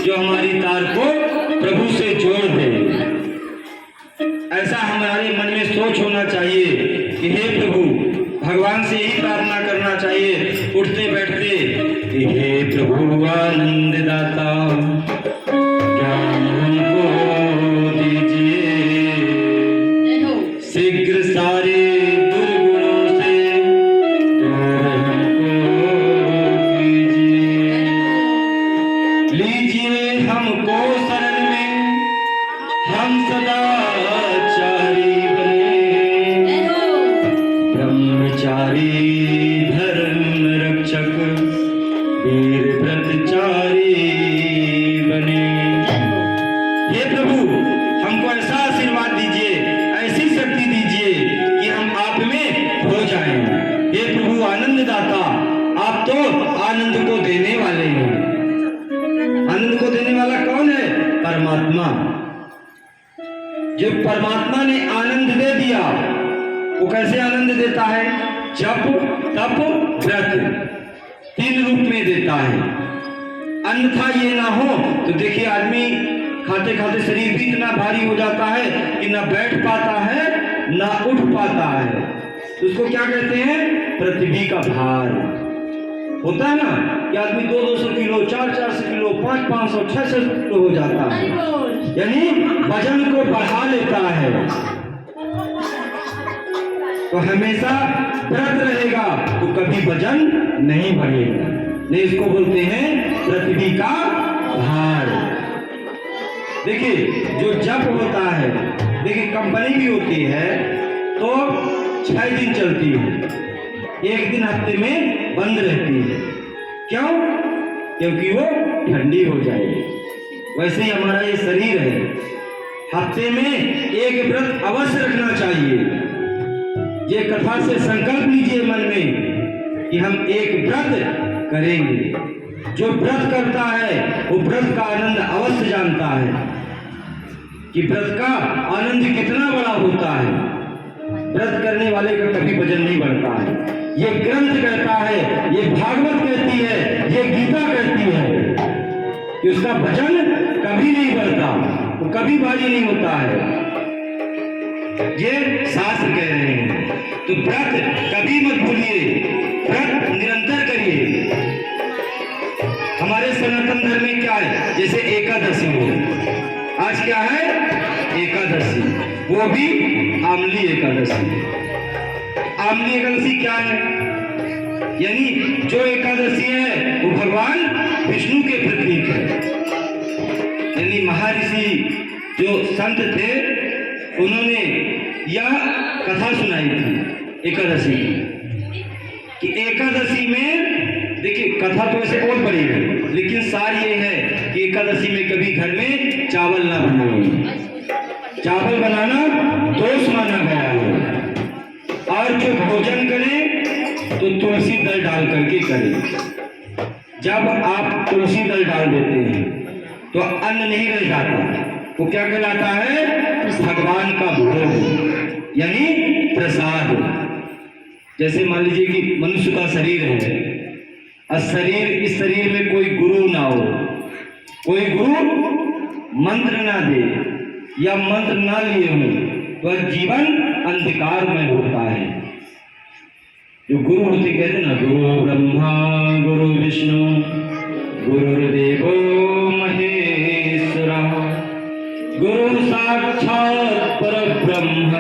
जो हमारी तार को प्रभु से जोड़ दे। ऐसा हमारे मन में सोच होना चाहिए कि हे प्रभु, भगवान से ही प्रार्थना करना चाहिए उठते बैठते कि हे प्रभु आनंद दाता, ज्ञान हमको दीजिए, शीघ्र सारे दुर्गुणों से दूर हमको कीजिए। लीजिए हमको शरण में, हम सदाचारी बने, ब्रह्मचारी धर्म रक्षक वीर व्रतचारी बने। हे प्रभु, हमको ऐसा आशीर्वाद दीजिए, ऐसी शक्ति दीजिए कि हम आप में हो जाएं। हे प्रभु आनंददाता, आप तो आनंद को देने वाले हैं। आनंद को देने वाला कौन है? परमात्मा। जो परमात्मा ने आनंद दे दिया, वो कैसे आनंद देता है? जप तप व्रत, 3 रूप में देता है। अन्यथा ये ना हो तो देखिए, आदमी खाते खाते शरीर भी इतना भारी हो जाता है कि ना बैठ पाता है ना उठ पाता है। तो उसको क्या कहते हैं? पृथ्वी का भार। होता है ना कि आदमी 200-200 किलो, 400-400 किलो, 500-500, 600 किलो हो जाता है, यानी वजन को बढ़ा लेता है। तो हमेशा व्रत रहेगा तो कभी वजन नहीं बढ़ेगा। नहीं, इसको बोलते हैं पृथ्वी का भार। देखिए, जो जप होता है, देखिए कंपनी भी होती है तो 6 दिन चलती है, 1 दिन हफ्ते में बंद रहती है। क्यों? क्योंकि वो ठंडी हो जाएगी। वैसे ही हमारा ये शरीर है, हफ्ते में 1 व्रत अवश्य रखना चाहिए। ये कथा से संकल्प लीजिए मन में कि हम 1 व्रत करेंगे। जो व्रत करता है वो व्रत का आनंद अवश्य जानता है कि व्रत का आनंद कितना बड़ा होता है। व्रत करने वाले का कभी वजन नहीं बढ़ता है। ये ग्रंथ कहता है, ये भागवत कहती है, ये गीता कहती है कि उसका वजन कभी नहीं बढ़ता, वो कभी भारी नहीं होता है। ये शास्त्र कह रहे हैं। तो व्रत कभी मत भूलिए, व्रत निरंतर करिए। हमारे सनातन धर्म में क्या है? जैसे एकादशी हो, आज क्या है? एकादशी, वो भी आमली एकादशी। आमली एकादशी क्या है? यानी जो एकादशी है वो भगवान विष्णु के प्रतीक है। यानी महर्षि जो संत थे, उन्होंने यह कथा सुनाई थी एकादशी की, कि एकादशी में, देखिए कथा तो ऐसे बहुत बड़ी है, लेकिन सार ये है कि एकादशी में कभी घर में चावल ना बनाए। चावल बनाना दोष माना गया है। और जो भोजन करें तो तुलसी दल डाल करके करें। जब आप तुलसी दल डाल देते हैं तो अन्न नहीं रह जाता, वो क्या कहलाता है? भगवान का भोग, यानी प्रसाद। जैसे मान लीजिए कि मनुष्य का शरीर है, और इस शरीर में कोई गुरु ना हो, कोई गुरु मंत्र ना दे या मंत्र ना लिए हो, तो जीवन अंधकार में होता है। जो गुरु होते कहते ना, गुरु ब्रह्मा गुरु विष्णु गुरुर्देवो महेश्वरः, गुरु साक्षात् परब्रह्म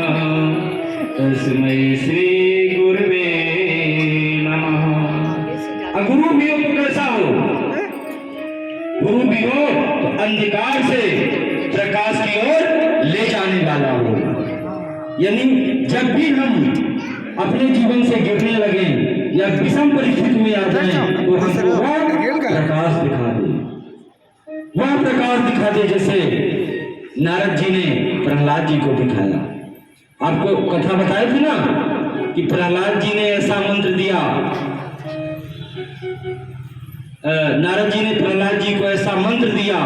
तस्मै श्री गुरुवे नमः। गुरु भी हो तो कैसा हो? गुरु भी हो तो अंधकार से प्रकाश की ओर ले जाने वाला हो। यानी जब भी हम अपने जीवन से गिरने लगे या विषम परिस्थिति में आ जाए तो हमको वह प्रकाश दिखा दे, वह प्रकाश दिखा दे, जैसे नारद जी ने प्रहलाद जी को दिखाया। आपको कथा बताई थी ना कि प्रहलाद जी ने ऐसा मंत्र दिया, नारद जी ने प्रहलाद जी को ऐसा मंत्र दिया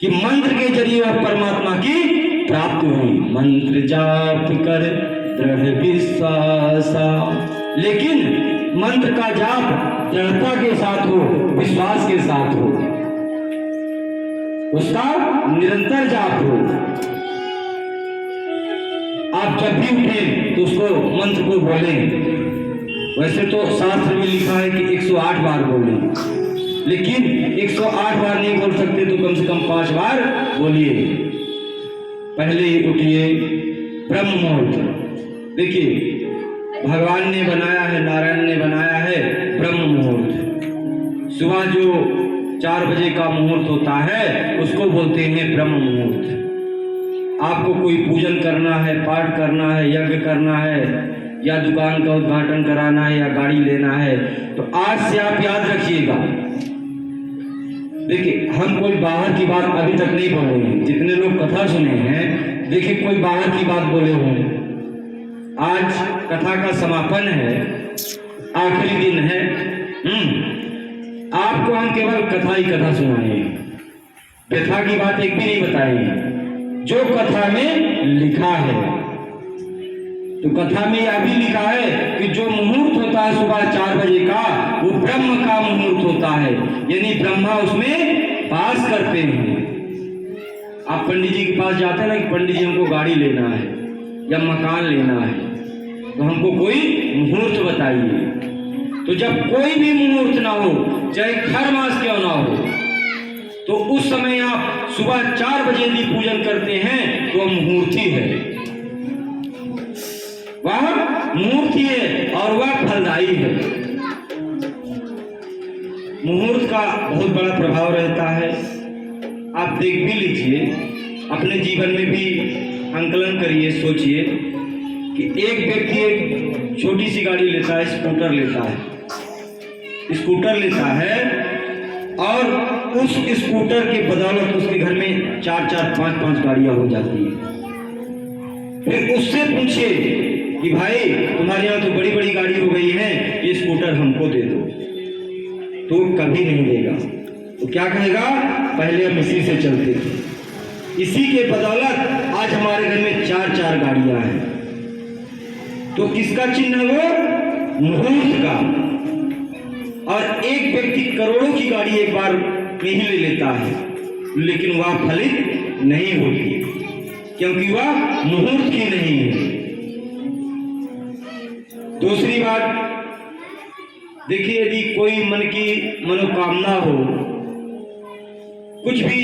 कि मंत्र के जरिए वह परमात्मा की प्राप्ति हुई। मंत्र जाप कर दृढ़ विश्वास, लेकिन मंत्र का जाप दृढ़ता के साथ हो, विश्वास के साथ हो। उसका निरंतर जाप हो। आप जब भी उठें तो उसको मंत्र को बोलें। वैसे तो शास्त्र में लिखा है कि 108 बार बोलें, लेकिन 108 बार नहीं बोल सकते तो कम से कम 5 बार बोलिए। पहले उठिए ब्रह्म मुहूर्त। देखिए भगवान ने बनाया है, नारायण ने बनाया है ब्रह्म मुहूर्त। सुबह जो 4 बजे का मुहूर्त होता है उसको बोलते हैं ब्रह्म मुहूर्त। आपको कोई पूजन करना है, पाठ करना है, यज्ञ करना है, या दुकान का उद्घाटन कराना है, या गाड़ी लेना है, तो आज से आप याद रखिएगा। देखिए हम कोई बाहर की बात अभी तक नहीं बोले हैं। जितने लोग कथा सुने हैं, देखिए कोई बाहर की बात बोले होंगे। आज कथा का समापन है, आखिरी दिन है। आपको हम केवल कथा ही कथा सुनाएंगे, व्यथा की बात एक भी नहीं बताएंगे। जो कथा में लिखा है, तो कथा में यह भी लिखा है कि जो मुहूर्त होता है सुबह 4 बजे का, वो ब्रह्म का मुहूर्त होता है, यानी ब्रह्मा उसमें वास करते हैं। आप पंडित जी के पास जाते हैं ना कि पंडित जी हमको गाड़ी लेना है या मकान लेना है, तो हमको कोई मुहूर्त बताइए। तो जब कोई भी मुहूर्त ना हो, चाहे खर मास क्यों ना हो, तो उस समय आप सुबह 4 बजे यदि पूजन करते हैं तो वह मुहूर्त ही है, वह मुहूर्त ही है और वह फलदायी है। मुहूर्त का बहुत बड़ा प्रभाव रहता है। आप देख भी लीजिए, अपने जीवन में भी आंकलन करिए, सोचिए कि एक व्यक्ति एक छोटी सी गाड़ी लेता है, स्कूटर लेता है और उस स्कूटर के बदौलत उसके घर में 4-4, 5-5 गाड़ियां हो जाती हैं। फिर उससे पूछे कि भाई तुम्हारे यहाँ तो बड़ी बड़ी गाड़ी हो गई है, ये स्कूटर हमको दे दो, तो कभी नहीं देगा। तो क्या कहेगा, पहले हम इसी से चलते थे, इसी के बदौलत आज हमारे घर में 4-4 गाड़ियां हैं। तो किसका चिन्ह है वो? मुहूर्त का। और एक व्यक्ति करोड़ों की गाड़ी एक बार में ही ले लेता है, लेकिन वह फलित नहीं होती, क्योंकि वह मुहूर्त की नहीं है। दूसरी बात देखिए, यदि कोई मन की मनोकामना हो, कुछ भी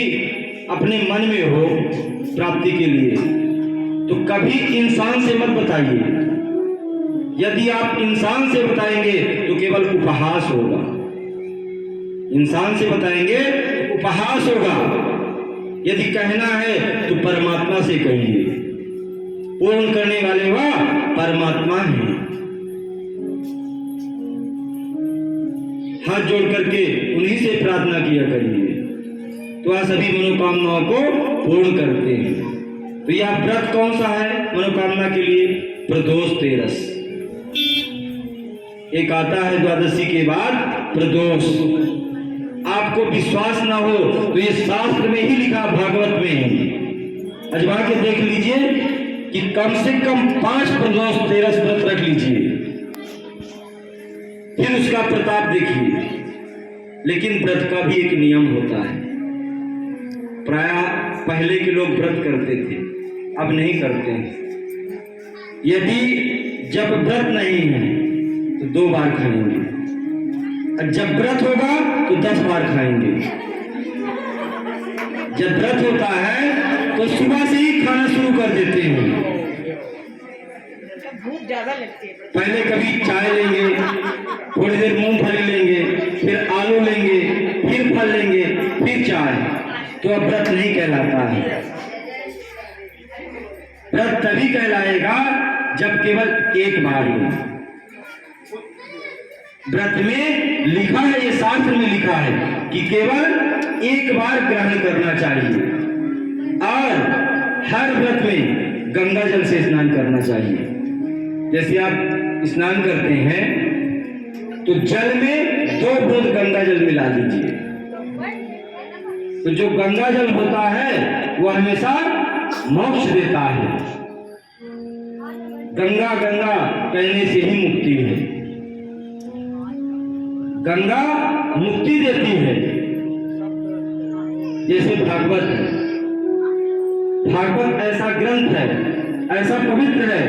अपने मन में हो प्राप्ति के लिए, तो कभी इंसान से मत बताइए। यदि आप इंसान से बताएंगे तो केवल उपहास होगा। इंसान से बताएंगे तो उपहास होगा। यदि कहना है तो परमात्मा से कहिए। पूर्ण करने वाले वह परमात्मा है। हाथ जोड़ करके उन्हीं से प्रार्थना किया करिए, तो वह सभी मनोकामनाओं को पूर्ण करते हैं। तो यह व्रत कौन सा है मनोकामना के लिए? प्रदोष तेरस। एक आता है द्वादशी के बाद प्रदोष। आपको विश्वास ना हो तो ये शास्त्र में ही लिखा, भागवत में ही अजमा के देख लीजिए कि कम से कम 5 प्रदोष तेरस व्रत रख लीजिए, फिर उसका प्रताप देखिए। लेकिन व्रत का भी एक नियम होता है। प्रायः पहले के लोग व्रत करते थे, अब नहीं करते हैं। यदि जब व्रत नहीं है तो 2 बार खाएंगे, और जब व्रत होगा तो 10 बार खाएंगे। जब व्रत होता है तो सुबह से ही खाना शुरू कर देते हैं। भूख ज्यादा लगती है। पहले कभी चाय लेंगे, थोड़ी देर मूंगफली लेंगे, फिर आलू लेंगे, फिर फल लेंगे, फिर चाय। तो अब व्रत नहीं कहलाता है। व्रत तभी कहलाएगा जब केवल एक बार हो। व्रत में लिखा है, ये शास्त्र में लिखा है कि केवल एक बार ग्रहण करना चाहिए, और हर व्रत में गंगा जल से स्नान करना चाहिए। जैसे आप स्नान करते हैं तो जल में 2 बूंद गंगा जल मिला दीजिए। तो जो गंगा जल होता है वो हमेशा मोक्ष देता है। गंगा गंगा कहने से ही मुक्ति है। गंगा मुक्ति देती है। जैसे भागवत है। भागवत ऐसा ग्रंथ है, ऐसा पवित्र है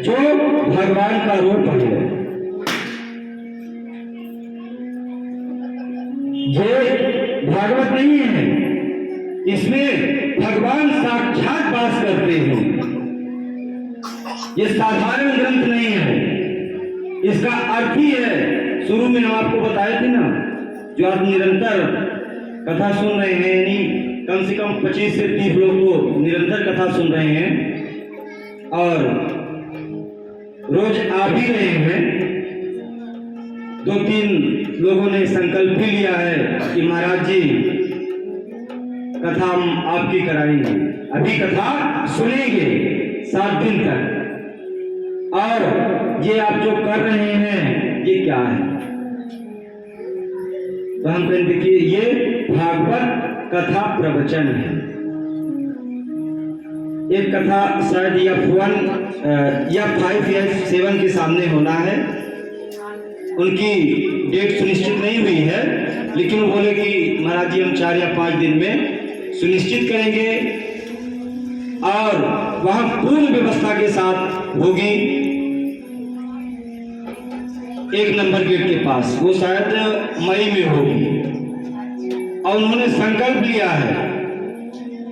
जो भगवान का रूप है। ये भागवत नहीं है, इसमें भगवान साक्षात वास करते हैं। ये साधारण ग्रंथ नहीं है, इसका अर्थ ही है, शुरू में हम आपको बताए थे ना, जो आप निरंतर कथा सुन रहे हैं, यानी कम से कम 25 से 30 लोग तो निरंतर कथा सुन रहे हैं और रोज आ भी रहे हैं। 2-3 लोगों ने संकल्प भी लिया है कि महाराज जी कथा हम आपकी कराएंगे, अभी कथा सुनेंगे 7 दिन तक। और ये आप जो कर रहे हैं ये क्या है? तो हम कहते देखिए ये भागवत कथा प्रवचन है। एक कथा शायद या 5 या 7 के सामने होना है, उनकी डेट सुनिश्चित नहीं हुई है, लेकिन वो बोले कि महाराज जी हम 4 या 5 दिन में सुनिश्चित करेंगे और वहां पूर्ण व्यवस्था के साथ होगी 1 नंबर गेट के पास, वो शायद मई में होगी। और उन्होंने संकल्प लिया है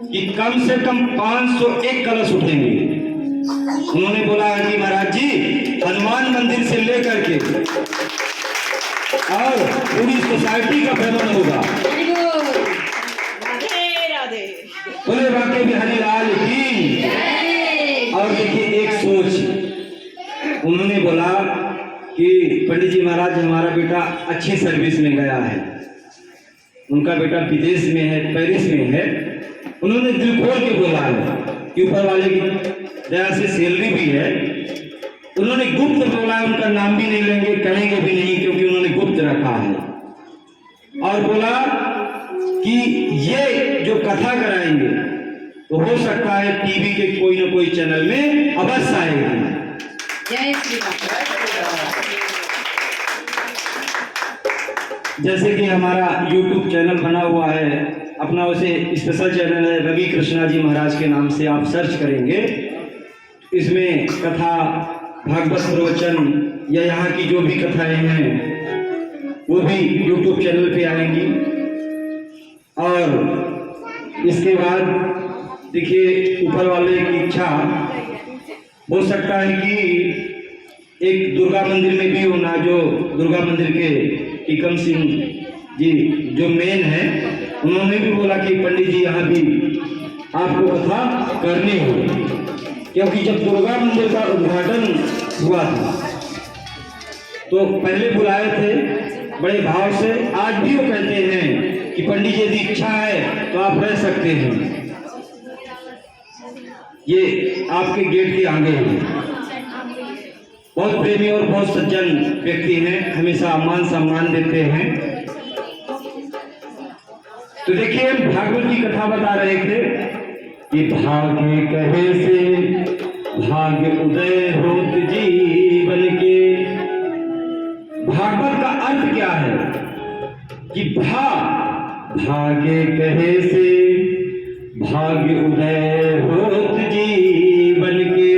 कि कम से कम 501 कलश उठेंगे। उन्होंने बोला है कि महाराज जी हनुमान मंदिर से लेकर के और पूरी सोसाइटी का भ्रमण होगा। बोले बाकी बिहारी लाल की। और देखिए एक सोच, उन्होंने बोला कि पंडित जी महाराज हमारा बेटा अच्छी सर्विस में गया है, उनका बेटा विदेश में है, पेरिस में है। उन्होंने दिल खोल के बोला है कि ऊपर वाले की दया से सैलरी भी है। उन्होंने गुप्त बोला है, उनका नाम भी नहीं लेंगे, कहेंगे भी नहीं, क्योंकि उन्होंने गुप्त रखा है। और बोला कि ये जो कथा कराएंगे तो हो सकता है टीवी के कोई ना कोई चैनल में अवश्य आएगी। जय श्री राम। जैसे कि हमारा YouTube चैनल बना हुआ है, अपना उसे स्पेशल चैनल है, रवि कृष्णा जी महाराज के नाम से आप सर्च करेंगे, इसमें कथा, भागवत प्रवचन या यहाँ की जो भी कथाएं हैं वो भी YouTube चैनल पे आएंगी। और इसके बाद देखिए ऊपर वाले की इच्छा हो सकता है कि एक दुर्गा मंदिर में भी होना, जो दुर्गा मंदिर के टीकम सिंह जी जो मेन है, उन्होंने भी बोला कि पंडित जी यहाँ भी आपको कथा करनी होगी, क्योंकि जब दुर्गा मंदिर का उद्घाटन हुआ था तो पहले बुलाए थे बड़े भाव से। आज भी वो कहते हैं कि पंडित जी यदि इच्छा है तो आप रह सकते हैं, ये आपके गेट के आगे है। बहुत प्रेमी और बहुत सज्जन व्यक्ति हैं, हमेशा मान सम्मान देते हैं। तो देखिए हम भागवत की कथा बता रहे थे कि भाग्य कहे से भाग्य उदय होत जीवन के। भागवत का अर्थ क्या है कि भाग्य कहे से भाग्य उदय होत जीवन के।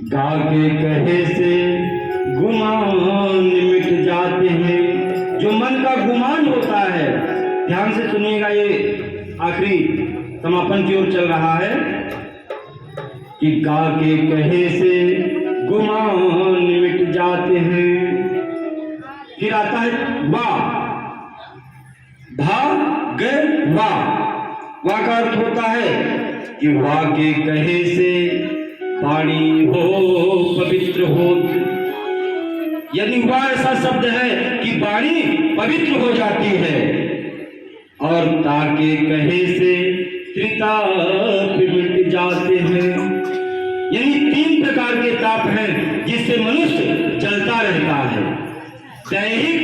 गा के कहे से गुमान मिट जाते हैं। जो मन का गुमान होता है, ध्यान से सुनिएगा, ये आखिरी समापन की ओर चल रहा है कि गा के कहे से गुमान मिट जाते हैं। फिर आता है वा, वा का अर्थ होता है कि वा के कहे से वाणी हो पवित्र हो, यानी वह ऐसा शब्द है कि वाणी पवित्र हो जाती है। और ताके कहे से त्रिताप मिट जाते हैं, यानी 3 प्रकार के ताप हैं जिससे मनुष्य जलता रहता है, दैहिक,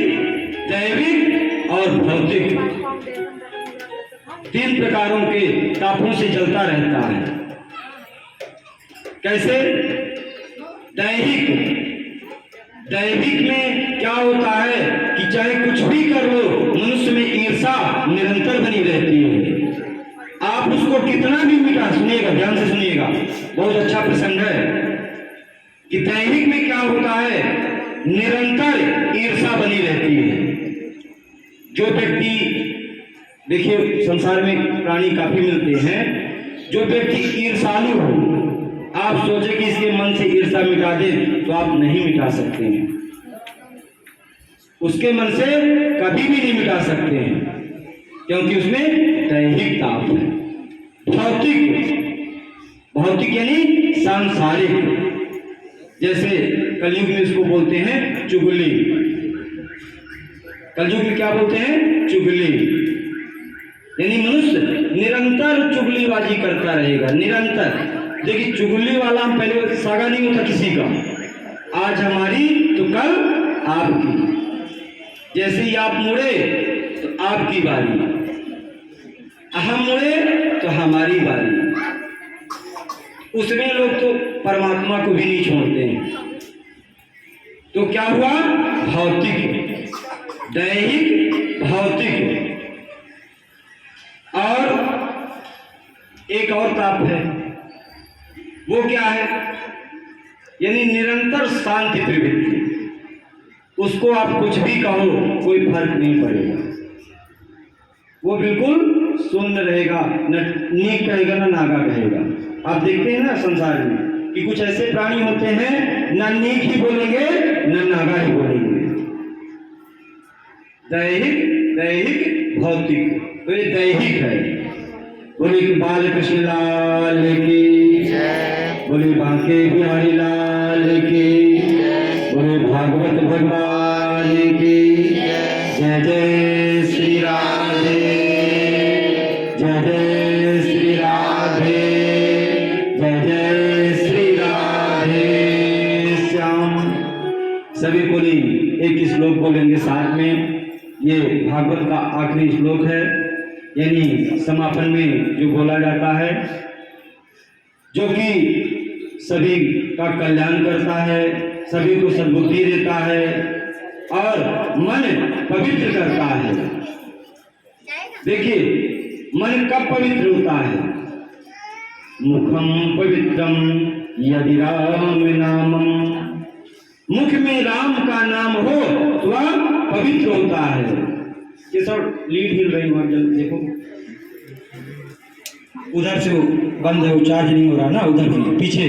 दैविक और भौतिक। 3 प्रकारों के तापों से जलता रहता है। कैसे? दैहिक में क्या होता है कि चाहे कुछ भी कर लो, मनुष्य ईर्षा निरंतर बनी रहती है। आप उसको कितना भी मिटा, सुनिएगा, ध्यान से सुनिएगा, बहुत अच्छा प्रसंग है कि दैहिक में क्या होता है, निरंतर ईर्षा बनी रहती है। जो व्यक्ति, देखिए संसार में प्राणी काफी मिलते हैं, जो व्यक्ति ईर्षालु हो, आप सोचे कि इसके मन से ईर्षा मिटा दे, तो आप नहीं मिटा सकते हैं, उसके मन से कभी भी नहीं मिटा सकते हैं, क्योंकि उसमें दैहिक ताप है। भौतिक यानी सांसारिक, जैसे कलयुग में इसको बोलते हैं चुगली। कलयुग में क्या बोलते हैं? चुगली। यानी मनुष्य निरंतर चुगलीबाजी करता रहेगा, निरंतर। देखिए चुगली वाला, हम पहले सागा नहीं होता किसी का, आज हमारी तो कल आपकी। जैसे ही आप मुड़े तो आपकी बारी, हम मुड़े तो हमारी बारी। उसमें लोग तो परमात्मा को भी नहीं छोड़ते हैं। तो क्या हुआ? भौतिक, दैहिक, भौतिक। और एक और ताप है, वो क्या है? यानी निरंतर शांति प्रवृत्ति। उसको आप कुछ भी कहो, कोई फर्क नहीं पड़ेगा, वो बिल्कुल शून्य रहेगा, न नीक कहेगा न नागा कहेगा। आप देखते हैं ना संसार में कि कुछ ऐसे प्राणी होते हैं, न नीक ही बोलेंगे न नागा ही बोलेंगे। दैहिक भौतिक, तो ये दैहिक है। बोले बाल कृष्ण लाल की जय, बोले बांके बिहारी लाल की जय, बोले भागवत भगवान की जय। जय श्री राधे, जय जय श्री राधे, जय जय श्री राधे श्याम। सभी बोली एक श्लोक बोलेंगे साथ में। ये भागवत का आखिरी श्लोक है, यानी समापन में जो बोला जाता है, जो कि सभी का कल्याण करता है, सभी को सद्बुद्धि देता है और मन पवित्र करता है। देखिए मन कब पवित्र होता है? मुखम पवित्रम यदि राम नामम। मुख में राम का नाम हो तो वह पवित्र होता है। ये सब लीड हिल रही वहां, जल्दी देखो, उधर से बंद है, वो चार्ज नहीं हो रहा ना, उधर पीछे।